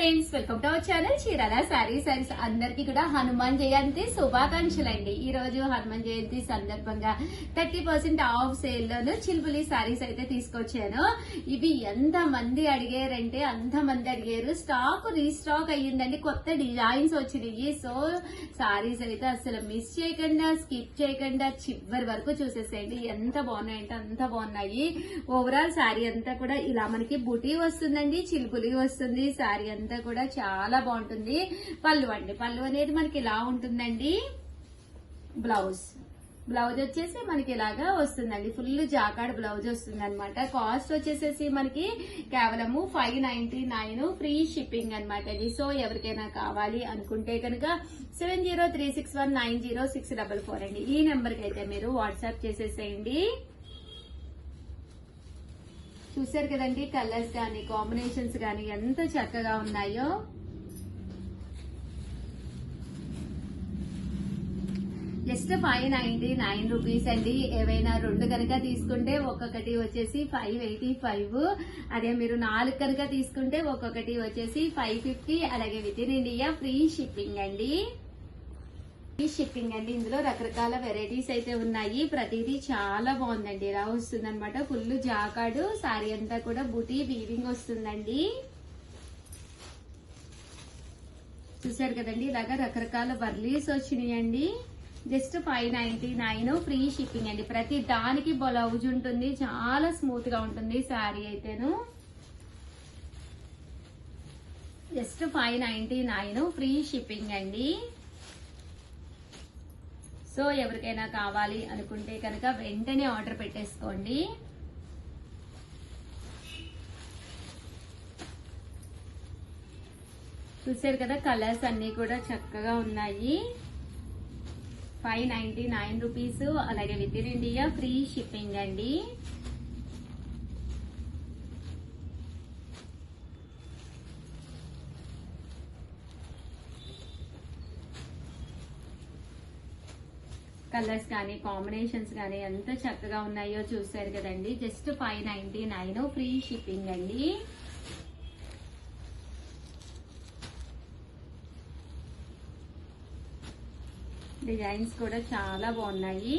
Friends, welcome to our channel Chirala saris. అందరికీ కూడా హనుమాన్ జయంతి శుభాకాంక్షలు అండి. ఈ రోజు హనుమాన్ జయంతి సందర్భంగా 30% ఆఫ్ సేల్ లోను చిల్బులి సారీస్ అయితే తీసుకొచ్చాను. ఇవి ఎంత మంది అడిగారంటే అంత మంది అడిగారు. స్టాక్ రీస్టాక్ అయ్యిందండి, కొత్త డిజైన్స్ వచ్చినాయి. సో సారీస్ అయితే అసలు మిస్ చేయకుండా, స్కిప్ చేయకుండా చివరి వరకు చూసేసేయండి. ఎంత బాగున్నాయంటే అంత బాగున్నాయి. ఓవరాల్ సారీ అంతా కూడా ఇలా మనకి బుటీ వస్తుందండి, చిల్బులి వస్తుంది. సారీ అంతా కూడా చాలా బాగుంటుంది. పళ్ళు అండి, పళ్ళు అనేది మనకి ఇలా ఉంటుందండి. బ్లౌజ్ వచ్చేసి మనకి ఇలాగా వస్తుందండి. ఫుల్ జాకాడ్ బ్లౌజ్ వస్తుంది అనమాట. కాస్ట్ వచ్చేసేసి మనకి కేవలము 599 ఫ్రీ షిప్పింగ్ అనమాట ఇది. సో ఎవరికైనా కావాలి అనుకుంటే కనుక 7036190644 అండి. ఈ నెంబర్ కి అయితే మీరు వాట్సాప్ చేసేసేయండి. చూసారు కదండి, కలర్స్ కానీ కాంబినేషన్స్ కానీ ఎంత చక్కగా ఉన్నాయో. జస్ట్ 599 రూపీస్ అండి. ఏవైనా రెండు కనుక తీసుకుంటే ఒక్కొక్కటి వచ్చేసి 585. అదే మీరు 4 కనుక తీసుకుంటే ఒక్కొక్కటి వచ్చేసి 550. అలాగే with in India free shipping అండి. ఇందులో రకరకాల వెరైటీస్ అయితే ఉన్నాయి. ప్రతిదీ చాలా బాగుందండి. ఇలా వస్తుంది అనమాట. ఫుల్ జాకాడు సారీ అంతా కూడా బూటీ వీవింగ్ వస్తుందండి. చూసారు కదండి, ఇలాగా రకరకాల వర్లీస్ వచ్చినాయండి. జస్ట్ 599 ఫ్రీ షిప్పింగ్ అండి. ప్రతి దానికి బ్లౌజ్ ఉంటుంది. చాలా స్మూత్ గా ఉంటుంది సారీ అయితేను. జస్ట్ 599 ఫ్రీ షిప్పింగ్ అండి. సో ఎవరికైనా కావాలి అనుకుంటే కనుక వెంటనే ఆర్డర్ పెట్టేసుకోండి. చూసారు కదా, కలర్స్ అన్ని కూడా చక్కగా ఉన్నాయి. 599 రూపీస్. అలాగే with in India free shipping అండి. కలర్స్ కానీ కాంబినేషన్స్ కానీ ఎంత చక్కగా ఉన్నాయో చూసారు కదండి. జస్ట్ 599 ఫ్రీ షిప్పింగ్ అండి. డిజైన్స్ కూడా చాలా బాగున్నాయి.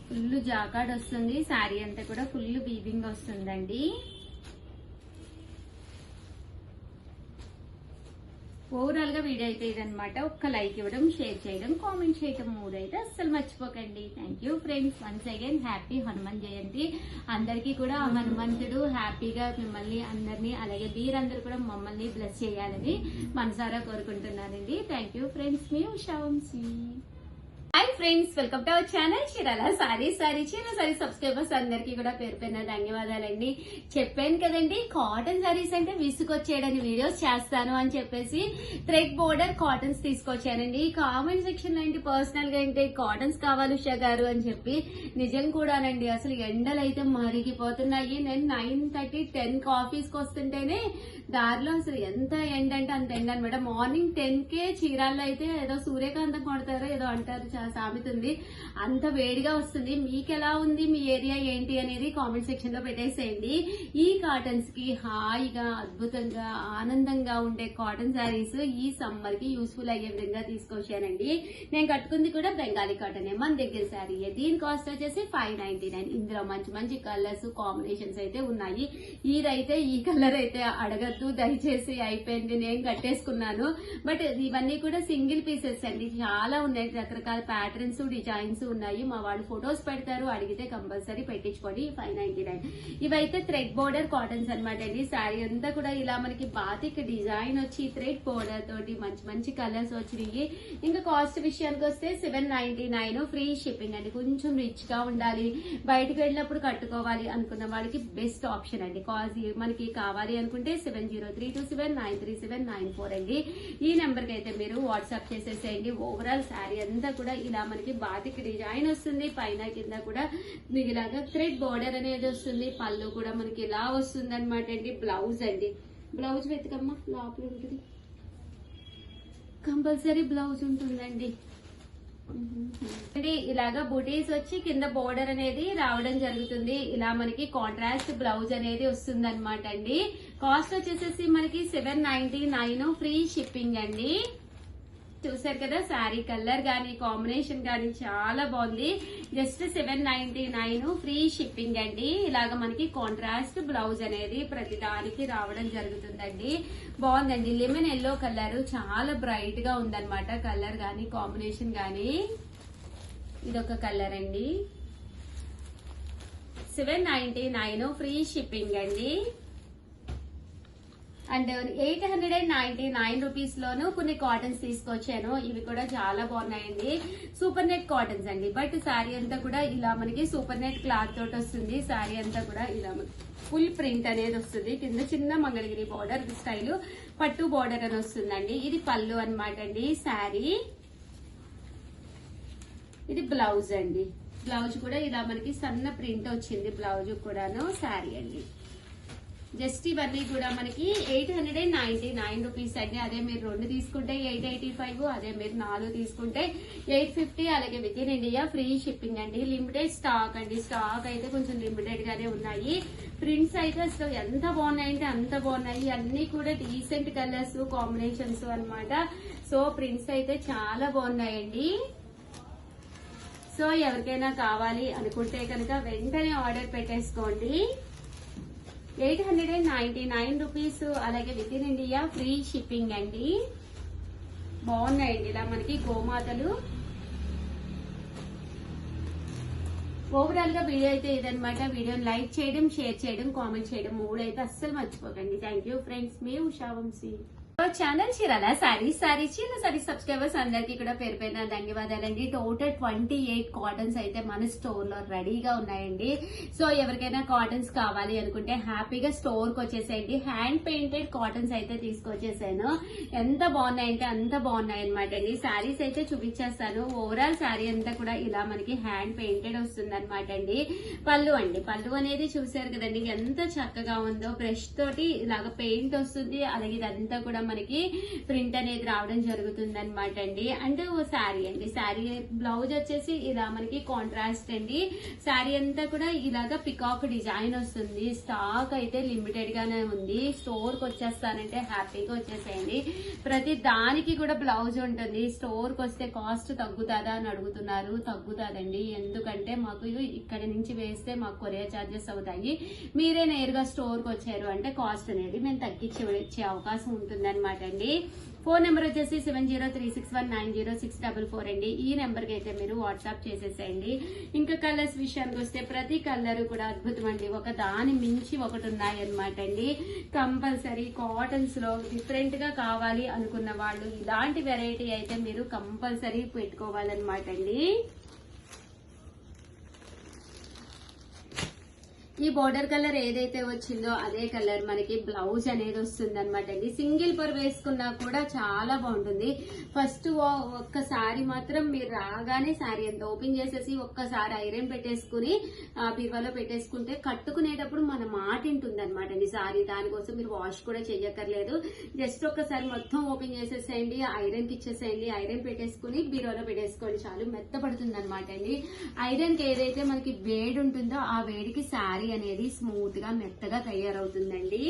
ఫుల్ జాకాడ్ వస్తుంది. శారీ అంతా కూడా ఫుల్ వీవింగ్ వస్తుందండి. ఓవరాల్ గా వీడియో అయితే ఇదనమాట. ఒక్క లైక్ ఇవ్వడం, షేర్ చేయడం, కామెంట్ చేయడం మూడైతే అస్సలు మర్చిపోకండి. Thank you friends. Once again happy Hanuman Jayanti. అందరికీ కూడా హనుమంతుడు హ్యాపీగా మిమ్మల్ని అందరినీ, అలాగే మీరందరూ కూడా మమ్మల్ని బ్లెస్ చేయాలని మనసారా కోరుకుంటున్నానండి. Thank you friends. మీ Usha Vamshi. Hi friends, welcome to our channel Chirala చీర సారీ సబ్స్క్రైబర్స్ అందరికీ కూడా పేరు పేరున ధన్యవాదాలండి. చెప్పాను కదండి, కాటన్ సారీస్ అంటే విసుకొచ్చేయడానికి వీడియోస్ చేస్తాను అని చెప్పేసి థ్రెడ్ బోర్డర్ కాటన్స్ తీసుకొచ్చానండి. కామెంట్ సెక్షన్ లో ఏంటి పర్సనల్ గా ఏంటి కాటన్స్ కావాలి ఉషా గారు అని చెప్పి, నిజం కూడానండి. అసలు ఎండలు అయితే మరిగిపోతున్నాయి. నేను 9:30, 10 ఆఫీస్కి వస్తుంటేనే దారిలో అసలు ఎంత ఎండ అంటే అంత ఎండ అనమాట. మార్నింగ్ 10కే చీరాల్లో అయితే ఏదో సూర్యకాంతం కొడతారో ఏదో అంటారు, సామెత ఉంది. అంత వేడిగా వస్తుంది. మీకు ఎలా ఉంది, మీ ఏరియా ఏంటి అనేది కామెంట్ సెక్షన్ లో పెట్టేసేయండి. ఈ కాటన్స్ కి హాయిగా, అద్భుతంగా, ఆనందంగా ఉండే కాటన్ శారీస్ ఈ సమ్మర్ కి యూస్ఫుల్ అయ్యే విధంగా తీసుకొచ్చానండి. నేను కట్టుకుంది కూడా బెంగాలీ కాటన్, మన దగ్గర శారీ. దీని కాస్ట్ వచ్చేసి 599. ఇందులో మంచి మంచి కలర్స్ కాంబినేషన్స్ అయితే ఉన్నాయి. ఇదైతే ఈ కలర్ అయితే అడగద్దు దయచేసి, అయిపోయింది, నేను కట్టేసుకున్నాను. బట్ ఇవన్నీ కూడా సింగిల్ పీసెస్ అండి. చాలా ఉన్నాయి, రకరకాల ప్యాటర్న్స్, డిజైన్స్ ఉన్నాయి. మా వాళ్ళు ఫొటోస్ పెడతారు, అడిగితే కంపల్సరీ పెట్టించుకోండి. 599. ఇవైతే థ్రెడ్ బోర్డర్ కాటన్స్ అనమాట అండి. శారీ అంతా కూడా ఇలా మనకి బాతిక్ డిజైన్ వచ్చి థ్రెడ్ బోర్డర్ తోటి మంచి మంచి కలర్స్ వచ్చినాయి. ఇంకా కాస్ట్ విషయానికి వస్తే 799 ఫ్రీ షిప్పింగ్ అండి. కొంచెం రిచ్ గా ఉండాలి, బయటకు వెళ్ళినప్పుడు కట్టుకోవాలి అనుకున్న వాళ్ళకి బెస్ట్ ఆప్షన్ అండి. కాస్ట్ మనకి కావాలి అనుకుంటే 703279937994 అండి. ఈ నెంబర్ కి అయితే మీరు వాట్సాప్ చేసేసేయండి. ఓవరాల్ శారీ అంతా కూడా ఇలా మనకి బాతిక్ డిజైన్ వస్తుంది. పైన కింద కూడా మీకు ఇలాగా థ్రెడ్ బోర్డర్ అనేది వస్తుంది. పళ్ళు కూడా మనకి ఇలా వస్తుంది అనమాట అండి. బ్లౌజ్ అండి, బ్లౌజ్ వెతకమ్మా, లోపల ఉంటుంది, కంపల్సరీ బ్లౌజ్ ఉంటుందండి. అంటే ఇలాగా బుటీస్ వచ్చి కింద బోర్డర్ అనేది రావడం జరుగుతుంది. ఇలా మనకి కాంట్రాస్ట్ బ్లౌజ్ అనేది వస్తుంది అనమాట అండి. కాస్ట్ వచ్చేసేసి మనకి 799 ఫ్రీ షిప్పింగ్ అండి. చూసారు కదా శారీ కలర్ గానీ కాంబినేషన్ గానీ చాలా బాగుంది. జస్ట్ 799 ఫ్రీ షిప్పింగ్ అండి. ఇలాగ మనకి కాంట్రాస్ట్ బ్లౌజ్ అనేది ప్రతి దానికి రావడం జరుగుతుందండి. బాగుందండి. లెమన్ ఎల్లో కలర్ చాలా బ్రైట్ గా ఉందన్నమాట. కలర్ గానీ కాంబినేషన్ గానీ ఇదొక కలర్ అండి. 799 ఫ్రీ షిప్పింగ్ అండి. అండ్ 899 రూపీస్ లోను కొన్ని కాటన్స్ తీసుకొచ్చాను. ఇవి కూడా చాలా బాగున్నాయండి. సూపర్ నెట్ కాటన్స్ అండి. బట్ శారీ అంతా కూడా ఇలా మనకి సూపర్ నెట్ క్లాత్ తోటి వస్తుంది. శారీ అంతా కూడా ఇలా ఫుల్ ప్రింట్ అనేది వస్తుంది. కింద చిన్న మంగళగిరి బార్డర్ స్టైల్ పట్టు బార్డర్ అని వస్తుందండి. ఇది పళ్ళు అనమాట అండి శారీ. ఇది బ్లౌజ్ అండి. బ్లౌజ్ కూడా ఇలా మనకి సన్న ప్రింట్ వచ్చింది. బ్లౌజ్ కూడాను శారీ అండి. జస్ట్ ఇవన్నీ కూడా మనకి 899 రూపీస్ అండి. అదే మీరు 2 తీసుకుంటే 885, అదే మీరు 4 తీసుకుంటే 850. అలాగే with in India free shipping అండి. లిమిటెడ్ స్టాక్ అండి. స్టాక్ అయితే కొంచెం లిమిటెడ్ గానే ఉన్నాయి. ప్రింట్స్ అయితే అసలు ఎంత బాగున్నాయంటే అంత బాగున్నాయి. అన్ని కూడా డీసెంట్ కలర్స్ కాంబినేషన్స్ అన్నమాట. సో ప్రింట్స్ అయితే చాలా బాగున్నాయండి. సో ఎవరికైనా కావాలి అనుకుంటే కనుక వెంటనే ఆర్డర్ పెట్టేసుకోండి. 899 రూపీస్. అలాగే with in India free shipping అండి. బాగున్నాయండి. ఇలా మనకి గోమాతలు. ఓవరాల్ గా వీడియో అయితే ఇదనమాట. వీడియోని లైక్ చేయడం, షేర్ చేయడం, కామెంట్ చేయడం 3 అయితే అస్సలు మర్చిపోకండి. Thank you friends. మీ ఉషా వంశీ. ఛానల్ చీరాల సారీస్ చీరాల సారీస్ సబ్స్క్రైబర్స్ అందరికీ కూడా పేరు పేరున ధన్యవాదాలండి. టోటల్ 28 కాటన్స్ అయితే మన స్టోర్ లో రెడీగా ఉన్నాయండి. సో ఎవరికైనా కాటన్స్ కావాలి అనుకుంటే హ్యాపీగా స్టోర్ కి వచ్చేసేయండి. హ్యాండ్ పెయింటెడ్ కాటన్స్ అయితే తీసుకొచ్చేసాను. ఎంత బాగున్నాయంటే అంత బాగున్నాయి అనమాట అండి. శారీస్ అయితే చూపించేస్తాను. ఓవరాల్ శారీ అంతా కూడా ఇలా మనకి హ్యాండ్ పెయింటెడ్ వస్తుంది అనమాట అండి. పళ్ళు అండి. పళ్ళు అనేది చూసారు కదండి ఎంత చక్కగా ఉందో. బ్రష్ తోటి ఇలాగ పెయింట్ వస్తుంది. అలాగే ఇదంతా కూడా మనకి ప్రింట్ అనేది రావడం జరుగుతుంది అనమాట అండి. అండ్ శారీ అండి. శారీ బ్లౌజ్ వచ్చేసి ఇలా మనకి కాంట్రాస్ట్ అండి. శారీ అంతా కూడా ఇలాగా పికాక్ డిజైన్ వస్తుంది. స్టాక్ అయితే లిమిటెడ్ గానే ఉంది. స్టోర్ కి వచ్చేస్తానంటే హ్యాపీగా వచ్చేసేయండి. ప్రతి దానికి కూడా బ్లౌజ్ ఉంటుంది. స్టోర్ కి వస్తే కాస్ట్ తగ్గుతుందా అని అడుగుతున్నారు. తగ్గుతుందండి. ఎందుకంటే మాకు ఇక్కడి నుంచి వేస్తే మాకు కొరియర్ ఛార్జెస్ అవుతాయి. మీరే నేరుగా స్టోర్ కి వచ్చారు అంటే కాస్ట్ అనేది మేము తగ్గించి వచ్చే అవకాశం ఉంటుంది అనమాట అండి. ఫోన్ నెంబర్ వచ్చేసి 7036190644 అండి. ఈ నెంబర్ కి అయితే మీరు వాట్సాప్ చేసేసేయండి. ఇంకా కలర్స్ విషయానికి వస్తే ప్రతి కలర్ కూడా అద్భుతం అండి. ఒక దాని మించి ఒకటి ఉన్నాయి అనమాట అండి. కంపల్సరీ కాటన్స్ లో డిఫరెంట్ గా కావాలి అనుకున్న వాళ్ళు ఇలాంటి వెరైటీ అయితే మీరు కంపల్సరీ పెట్టుకోవాలన్నమాట అండి. ఈ బోర్డర్ కలర్ ఏదైతే వచ్చిందో అదే కలర్ మనకి బ్లౌజ్ అనేది వస్తుంది అనమాట అండి. సింగిల్ పర్ వేసుకున్నా కూడా చాలా బాగుంటుంది. ఫస్ట్ ఒక్కసారి మాత్రం మీరు రాగానే శారీ అంతా ఓపెన్ చేసేసి ఒక్కసారి ఐరన్ పెట్టేసుకుని బీరువాలో పెట్టేసుకుంటే కట్టుకునేటప్పుడు మన మాట ఉంటుంది అనమాట అండి శారీ. దానికోసం మీరు వాష్ కూడా చెయ్యక్కర్లేదు. జస్ట్ ఒక్కసారి మొత్తం ఓపెన్ చేసేసేయండి. ఐరన్ కి ఇచ్చేసేయండి. ఐరన్ పెట్టేసుకుని బీరువాలో పెట్టేసుకోండి. చాలు మెత్తపడుతుంది అనమాట అండి. ఐరన్ కి ఏదైతే మనకి వేడి ఉంటుందో ఆ వేడికి శారీ అనేది స్మూత్ గా మెత్తగా తయారవుతుందండి.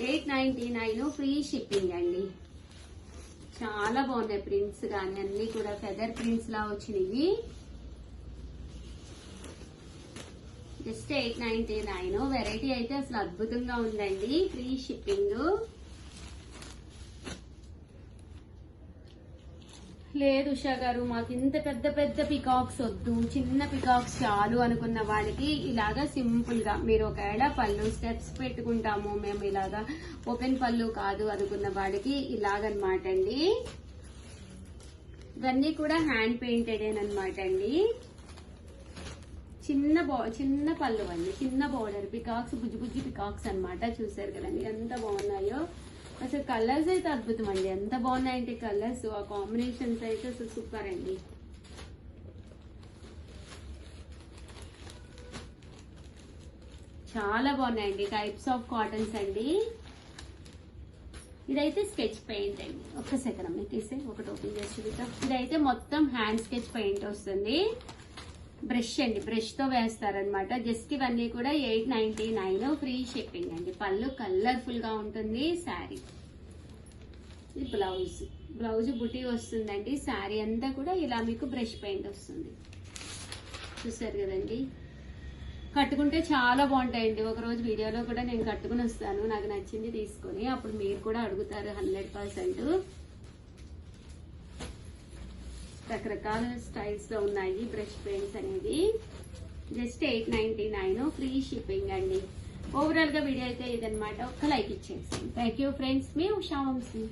899 ఫ్రీ షిప్పింగ్ అండి. చాలా బాగున్నాయి ప్రింట్స్ కానీ అన్ని కూడా ఫెదర్ ప్రింట్స్ లా వచ్చినాయి. జస్ట్ 899. వెరైటీ అయితే అసలు అద్భుతంగా ఉందండి. Free shipping. లేదు ఉషా గారు మాకు ఇంత పెద్ద పెద్ద పికాక్స్ వద్దు, చిన్న పికాక్స్ చాలు అనుకున్న వాళ్ళకి ఇలాగా సింపుల్ గా మీరు ఒకవేళ పళ్ళు స్టెప్స్ పెట్టుకుంటాము మేము ఇలాగా ఓపెన్ పళ్ళు కాదు అనుకున్న వాళ్ళకి ఇలాగనమాట అండి. ఇవన్నీ కూడా హ్యాండ్ పెయింటెడ్ అనమాట అండి. చిన్న పళ్ళు అండి. చిన్న బోర్డర్ పికాక్స్ బుజ్జి బుజ్జి పికాక్స్ అనమాట. చూసారు కదండి ఎంత బాగున్నాయో. అసలు కలర్స్ అయితే అద్భుతం అండి. ఎంత బాగున్నాయంటే కలర్స్, ఆ కాంబినేషన్స్ అయితే అసలు సూపర్ అండి. చాలా బాగున్నాయండి. టైప్స్ ఆఫ్ కాటన్స్ అండి. ఇదైతే స్కెచ్ పెయింట్ అండి. ఒక్క సెకండ్ అమ్మ తీసే ఒకటి ఓపెన్ చేసి చూద్దాం. ఇదైతే మొత్తం హ్యాండ్ స్కెచ్ పెయింట్ వస్తుంది. బ్రష్ అండి, బ్రష్ తో వేస్తారనమాట. జస్ట్ ఇవన్నీ కూడా 899 ఫ్రీ షిప్పింగ్ అండి. పళ్ళు కలర్ఫుల్ గా ఉంటుంది. శారీ ఇది బ్లౌజ్ బుటీ వస్తుందండి. శారీ అంతా కూడా ఇలా మీకు బ్రష్ పెయింట్ వస్తుంది. చూసారు కదండి, కట్టుకుంటే చాలా బాగుంటాయండి. ఒక రోజు వీడియోలో కూడా నేను కట్టుకుని వస్తాను, నాకు నచ్చింది తీసుకొని, అప్పుడు మీరు కూడా అడుగుతారు 100%. రకరకాల స్టైల్స్ లో ఉన్నాయి బ్రష్ పెయింట్స్ అనేది. జస్ట్ 899 ఫ్రీ షిప్పింగ్ అండి. ఓవరాల్ గా వీడియో అయితే ఇదనమాట. ఒక్క లైక్ ఇచ్చేసి థ్యాంక్ యూ ఫ్రెండ్స్. మీ ఉషా వంశీ.